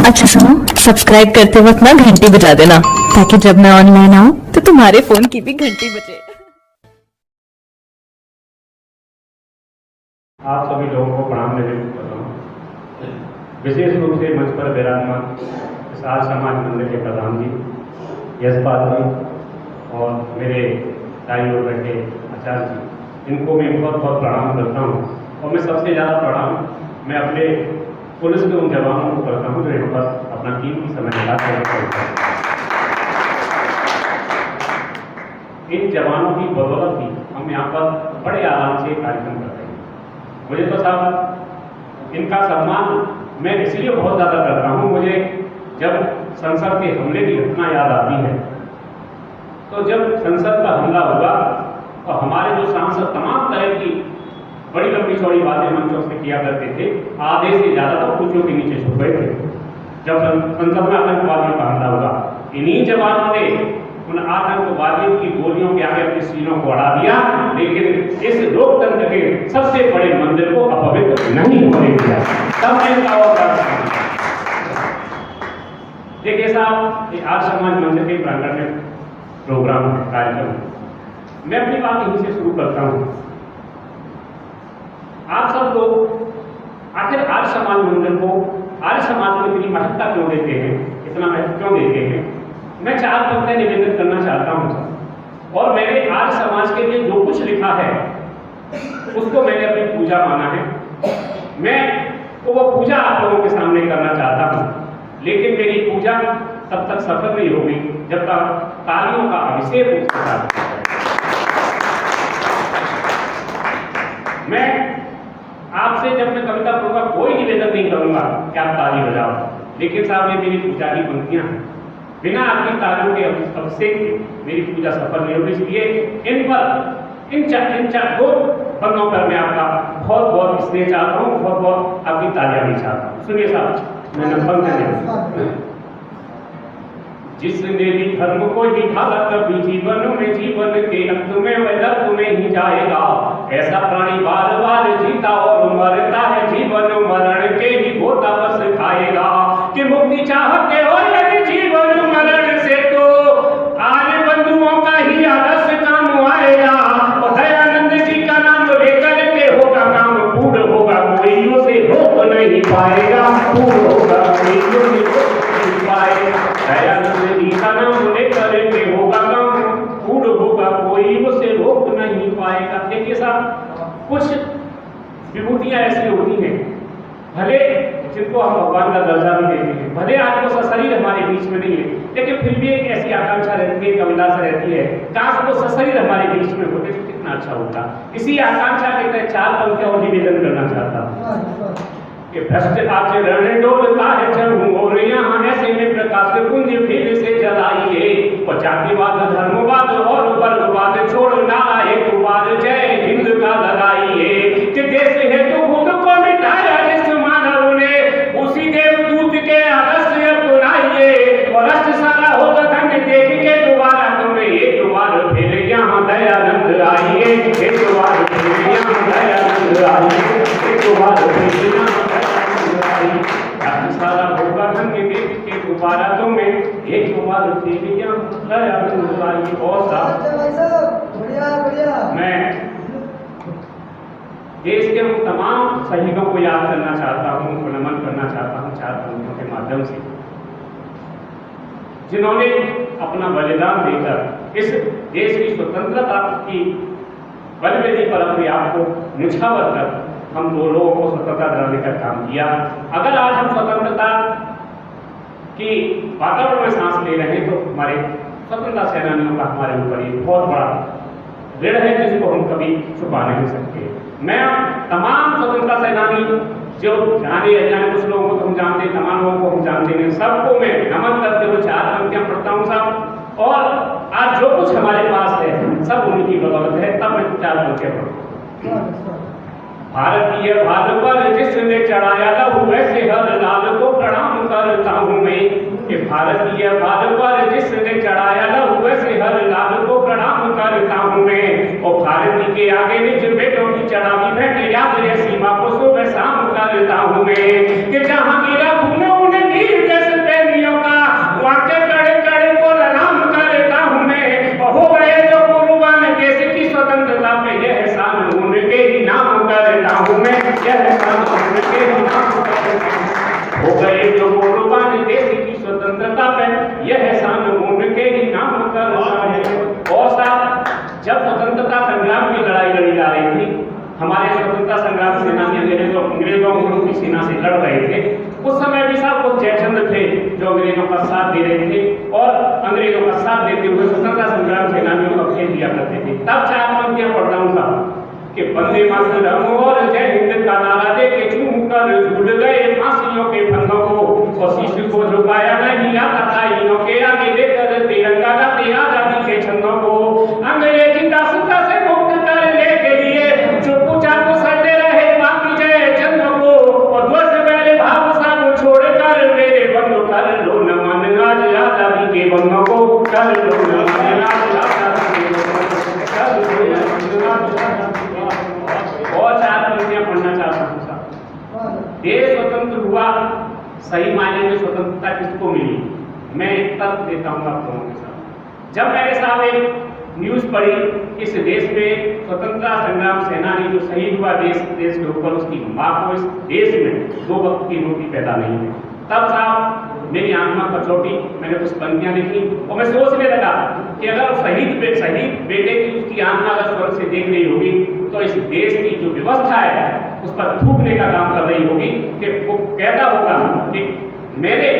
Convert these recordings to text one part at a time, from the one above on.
अच्छा सुनो, सब्सक्राइब करते वक्त ना घंटी बजा देना ताकि जब मैं ऑनलाइन आऊँ तो तुम्हारे फोन की भी घंटी बजे। आप सभी लोगों को प्रणाम निवेदित कर रहा हूँ। विशेष रूप से मंच पर विराजमान विशाल समाज मंदिर के प्रधान जी, यशपाल जी और मेरे दाई ओर बैठे आचार्य जी, इनको मैं बहुत बहुत प्रणाम करता हूँ। और मैं सबसे ज़्यादा प्रणाम मैं अपने पुलिस के उन जवानों को करता हूँ जो यहाँ पर अपना कीमती समय निकालकर इन जवानों की बदौलत ही हम यहाँ पर बड़े आराम से कार्यक्रम करते हैं। मुझे तो साहब इनका सम्मान मैं इसलिए बहुत ज़्यादा करता हूँ। मुझे जब संसद के हमले की घटना याद आती है, तो जब संसद का हमला हुआ तो हमारे जो सांसद तमाम तरह की बड़ी लंबी चौड़ी बातें मंचों से किया करते थे, आधे से ज़्यादा तो कुर्सियों के नीचे छुप गए थे। जब संसद में आतंकवादियों का हमला हुआ, इन्हीं जवानों ने उन आतंकवादियों की गोलियों के आगे अपने सीनों को अड़ा दिया, लेकिन इस लोकतंत्र के सबसे बड़े मंदिर को अपवित्र नहीं होने दिया। तब देखिए साहब, ये आज समाज मंदिर के प्रांगण में प्रोग्राम कार्यक्रम, मैं अपनी बात यहीं से शुरू करता हूँ। आप सब लोग आखिर आर्य समाज मंदिर को, आर्य समाज को इतनी महत्ता क्यों देते हैं, इतना महत्व क्यों देते हैं? मैं 4 पंक्तियां निवेदन करना चाहता हूँ। और मैंने आर्य समाज के लिए जो कुछ लिखा है उसको मैंने अपनी पूजा माना है। मैं तो वो पूजा आप लोगों के सामने करना चाहता हूँ, लेकिन मेरी पूजा तब तक सफल नहीं होगी जब तक तालियों का अभिषेक उसके साथ। मैं आपसे जब मैं कविता पूर्वक कोई निवेदन नहीं करूंगा कि आप ताली बजाओ, लेकिन साहब ये मेरी पूजा की पंक्तियां हैं। बिना आपकी तालियों के अभिषेक के मेरी पूजा सफल नहीं होगी। इसलिए इन चार 2 पन्नों पर मैं आपका बहुत बहुत स्नेह चाहता हूँ, बहुत बहुत आपकी तालियां भी चाहता हूँ। सुनिए साहब, मैं नंबर में जिसने भी धर्म को निभाला कभी जीवन में, जीवन के अंत में वह दर्द में ही जाएगा। ऐसा प्राणी बार बार जीता और मरता है, जीवन मरण के ही गोता बस खाएगा। कि मुक्ति चाहते हो यदि जीवन मरण से, तो आर्य बंधुओं का ही आदर्श काम आएगा। और दयानंद जी का नाम लेकर के होगा काम, पूर्ण होगा कोई उसे रोक नहीं पाएगा, पूर्ण होगा कोई उसे रोक नहीं पाएगा। दयानंद जी का नाम लेकर के होगा काम, पूर्ण होगा कोई उसे रोक नहीं पाएगा। देखिए साहब, कुछ विभूतियां ऐसी होती हैं, भले जिनको हम भगवान का दर्जा भी देते हैं, भले आज वो सशरीर हमारे बीच में नहीं है, लेकिन फिर भी एक ऐसी आकांक्षा रहती है, एक अभिलाषा रहती है, काश वो सशरीर हमारे बीच में होते तो कितना अच्छा होता। इसी आकांक्षा के तहत 4 पंक्तियां और निवेदन करना चाहता हूँ कि भ्रष्ट आचरण डोलता है चहु और यहाँ ऐसे में प्रकाश पुंज फिर से जलाइए। और जातिवाद, धर्मवाद और वर्गवाद छोड़ नारायणवाद जय हिंद का लगाइए। कि देश है तो खुद को मिटाया जिस मानव ने, उसी देवदूत के आदर्श अपनाइए। और राष्ट्र सारा होगा धन्य देख के दोबारा तुम्हें एक बार फिर यहाँ दयानंद आइए। एक बार फिर यहाँ दयानंद आइए, एक बार फिर यहाँ सारा होगा धन्य देख के दोबारा तुम्हें एक बार फिर यहाँ दयानंद आइए। और मैं देश के उन तमाम शहीदों को याद करना चाहता हूं, उनको नमन करना चाहता हूं 4 पंक्तियों के माध्यम से, जिन्होंने अपना बलिदान देकर इस देश की स्वतंत्रता की बलिवेदी पर अपने आप को निछावर कर हम 2 लोगों को स्वतंत्रता दिलाने का काम किया। अगर आज हम स्वतंत्रता की वातावरण में सांस ले रहे हैं, तो हमारे स्वतंत्रता सेनानियों का हमारे ऊपर एक बहुत बड़ा ऋण है जिसको हम कभी छुपा नहीं सकते। मैं तमाम स्वतंत्रता सेनानी जो जाने अनजाने, कुछ लोगों को हम जानते हैं, तमाम लोगों को हम जानते हैं, सबको मैं नमन करते हुए 4 पंक्तियां पढ़ता हूँ साहब। और आज जो कुछ हमारे पास है सब उनकी बदौलत है, तब मैं 4 पंक्तियां पढ़ता हूँ। भारतीय भाल पर जिसने चढ़ाया लहू, वैसे हर लाल को प्रणाम करता हूँ मैं। कि भारतीय भाल पर जिसने चढ़ाया लहू, वैसे हर लाल को प्रणाम करता हूँ मैं। और भारती के आगे निज बेटों की चढ़ावी भेंट याद रे सीमा को सुबह शाम करता हूँ मैं। कि जहाँ गिरा खून उन्हें नीर अंग्रेजों की सेना से लड़ रहे थे। उस समय भी साहब कुछ जयचंद थे जो अंग्रेजों का साथ दे रहे थे और अंग्रेजों का साथ देते हुए स्वतंत्रता संग्राम सेनानियों का खेल दिया करते थे। तब 4 पंक्तियां पढ़ता हूँ साहब कि वंदे मातरम और जय हिंद का नारा दे के झूम कर झूल गए फांसियों के फंदों को और शीश को झुकाया नहीं आता था इनों के आगे लेकर तिरंगा गाते आजादी के छंदों को। अंग्रेजी दासता से मुक्त करने के लिए चुप चाप सटे रहे बाकी जय चंद को और ध्वज मेरे भाव सब छोड़कर मेरे बंधु कर लो नमन आज आजादी के बंधों को कर लो नमन आज आजादी के बंधों को कर लो। और 4 पंक्तियां पढ़ना चाहता हूँ साहब। देश स्वतंत्र हुआ, सही मायने में स्वतंत्रता किसको मिली? मैं एक तर्क देता हूँ आप लोगों के साथ। जब मैंने साहब एक न्यूज पढ़ी इस देश में स्वतंत्रता संग्राम सेनानी जो शहीद हुआ देश के ऊपर, उसकी माँ को इस देश में 2 वक्त की रोटी पैदा नहीं हुई, तब साहब मेरी आत्मा पर चोटी। मैंने कुछ पंक्तियां लिखी और मैं सोचने लगा कि अगर शहीद बेटे की उसकी आत्मा अगर स्वर्ग से देख रही होगी तो इस देश की जो व्यवस्था है उस पर थूकने का काम कर रही होगी कि वो कहता होगा कि मैंने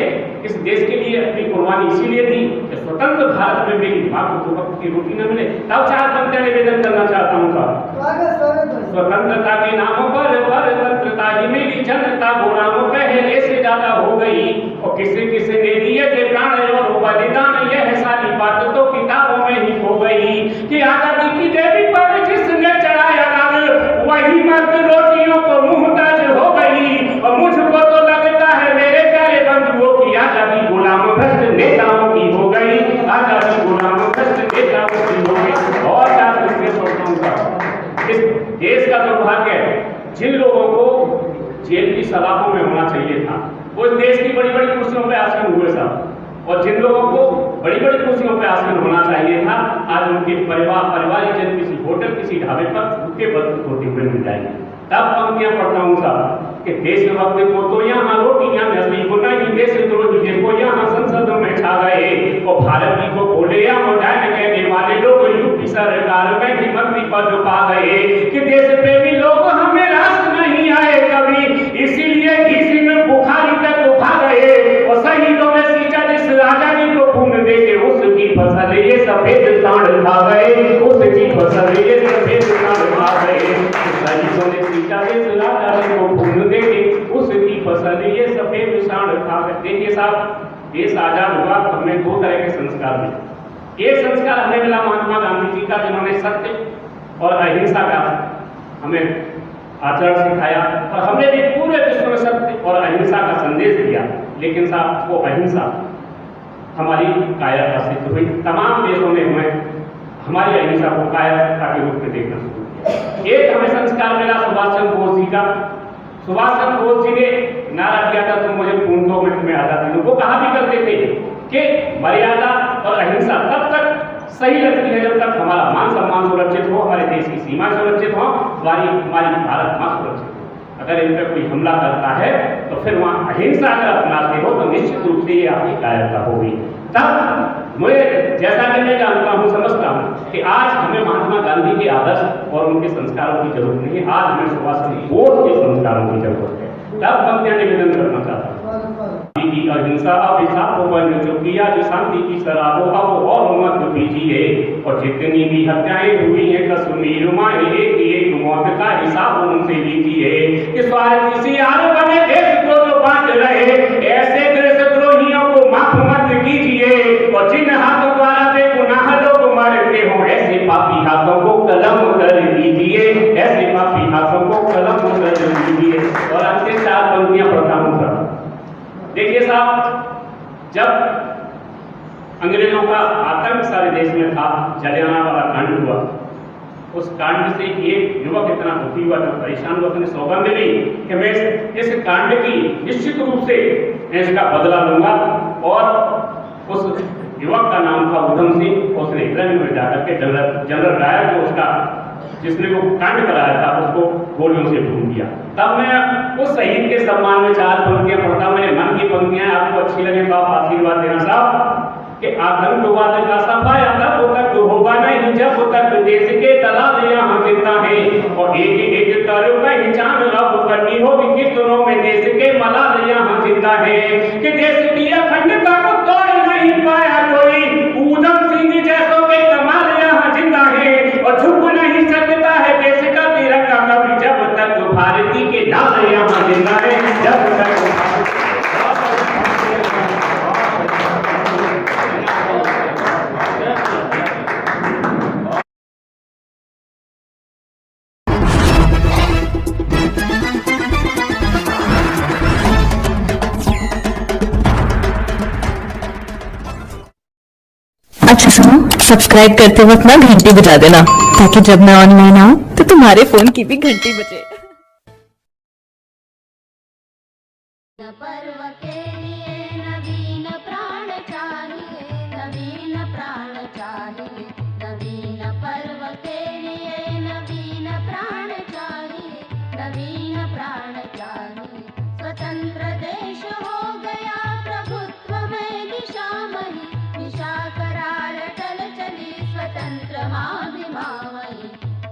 इस देश के लिए अपनी कुर्बानी इसीलिए दी कि स्वतंत्र भारत में मेरी माँ को 2 वक्त की रोटी न मिले। तब 4 पंक्तियां निवेदन करना चाहता हूँ साहब। स्वतंत्रता के नामों पर परतंत्रता ही मिली, जनता गुलामों पहले से ज्यादा हो गई और किसी किसी ने दिए थे प्राण और बलिदान, यह सारी बात तो किताबों में ही हो गई कि आजादी की देवी पर जिसने चढ़ाया नाम वही मर्द रोटियों को मुहताज हो गई। और मुझको तो लगता है मेरे प्यारे बंधुओं की आजादी गुलाम भ्रष्ट नेताओं की हो गई, आजादी गुलाम भ्रष्ट नेताओं की हो गई। और क्या इस देश का दुर्भाग्य है, जिन लोगों को जेल की सलाखों में होना चाहिए था वो इस देश की बड़ी बड़ी कुर्सियों पर आसीन हुए साहब, और जिन लोगों को बड़ी बड़ी कुर्सियों पर आसीन होना चाहिए था आज उनके परिवारिक किसी होटल किसी ढाबे पर भूखे होते हुए मिल जाएंगे। तब पंक्तियां पढ़ता हूँ साहब कि देशभक्त को तो यहाँ रोटियां नसीब नहीं, देशद्रोही को यहाँ संसद में छा गए और भारत को खोले या मोटाइन कहने वाले लोग यूपी सरकार में भी मंत्री पद पा गए कि देश प्रेमी लोग हमें रास नहीं आए कभी, इसीलिए किसी में बुखारी तक उठा गए और शहीदों में सींचा जिस आजादी को खून देके उसकी फसल ये सफेद सांड खा गए, उसकी फसल ये सफेद सांड खा गए। शहीदों ने सींचा जिस आजादी को खून देके उसकी फसल ये सफेद सांड खा गए। देखिए साहब, देश आजाद हुआ तो हमें 2 तरह के संस्कार मिले। एक संस्कार हमें मिला महात्मा गांधी जी का, जिन्होंने सत्य और अहिंसा का हमें आचरण सिखाया और हमने भी पूरे विश्व में सत्य और अहिंसा का संदेश दिया। लेकिन साहब वो अहिंसा हमारी कायरता सिद्ध हुई। तमाम देशों ने हमें हमारी अहिंसा को कायरता के रूप में देखना शुरू किया। एक हमें संस्कार मिला सुभाष चंद्र बोस जी का। सुभाष चंद्र बोस जी ने नारा दिया था तुम मुझे पूर्ण 2 मिनट में आजादी दो। वो कहा भी करते थे कि मर्यादा और अहिंसा तब तक सही लगती है जब तक हमारा मान सम्मान सुरक्षित हो, हमारे देश की सीमा सुरक्षित हो, हमारी भारत माँ सुरक्षित हो। अगर इन पर कोई हमला करता है तो फिर वहाँ अहिंसा अगर अपनाते हो तो निश्चित रूप से ये आपकी कायरता होगी। तब मुझे जैसा कि मैं जानता हूँ समझता हूँ कि आज हमें महात्मा गांधी के आदर्श और उनके संस्कारों की जरूरत नहीं है, आज हमें सुभाष चंद्र बोस के संस्कारों की जरूरत है। तब पंक्तियां निवेदन करना चाहता हूँ। अहिंसा अभिशाप बन चुकी आज शांति की शराबो अब और मत पीजिए और जितनी भी हत्याएं हुई हैं कश्मीर में एक मौत का हिसाब उनसे लीजिए कि स्वार्थी सियार बने देश को जो बांट रहे ऐसे देशद्रोहियों को माफ मत कीजिए और जिन हाथों द्वारा बेगुनाह लोग मरते हो ऐसे पापी हाथों को कलम कर दीजिए, ऐसे पापी हाथों को कलम कर दीजिए। और अंतिम 4 पंक्तियां पढ़ता हूँ सर। देखिए साहब, जब अंग्रेजों का आतंक सारे देश में था, जलियांवाला कांड हुआ, उस कांड से एक युवक इतना दुखी हुआ था, परेशान हुआ, उसने सौगंध ली कि मैं इस कांड की निश्चित रूप से इसका बदला लूंगा। और उस युवक का नाम था उधम सिंह। उसने इंग्लैंड में जाकर के जनरल डायर जो उसका जिसने वो कांड कराया था उसको गोलियों से ढूंढ दिया। तब मैं उस शहीद के सम्मान में 4 पंक्तियां पढ़ता। मेरे मन की पंक्तियां आपको अच्छी लगे तो आप आशीर्वाद देना साहब कि आतंकवाद का सफाया तब तक होगा नहीं जब तक देश के दलाल यहाँ जिंदा है और एक एक कर पहचान अब करनी होगी सुरों में देश के मलाल यहाँ जिंदा है कि देश की अखंडता को तोड़ नहीं पाया कोई। ऊधम सिंह जैसों के कमाल यहाँ जिंदा है और झुक नहीं सकता है देश का तिरंगा कभी, जब तक भारती के नाम यहाँ जिंदा है, जब तक। अच्छा सुनो, सब्सक्राइब करते वक्त ना घंटी बजा देना, ताकि जब मैं ऑनलाइन आऊँ तो तुम्हारे फोन की भी घंटी बजे। पर्व के लिए नवीन प्राण चाहिए, नवीन प्राण चाहिए, नवीन पर्व के लिए नवीन प्राण चाहिए, नवीन प्राण चाहिए। स्वतंत्र देश हो गया प्रभुत्व में दिशामयी, दिशा करार टल चली स्वतंत्र माभिमावही।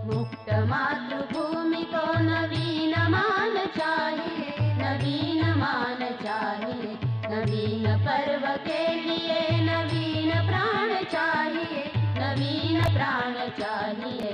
मुक्त मातृभूमि को नवीन मान चाहिए, नवीन मान चाहिए, नवीन पर्व के लिए नवीन प्राण चाहिए, नवीन प्राण चाहिए।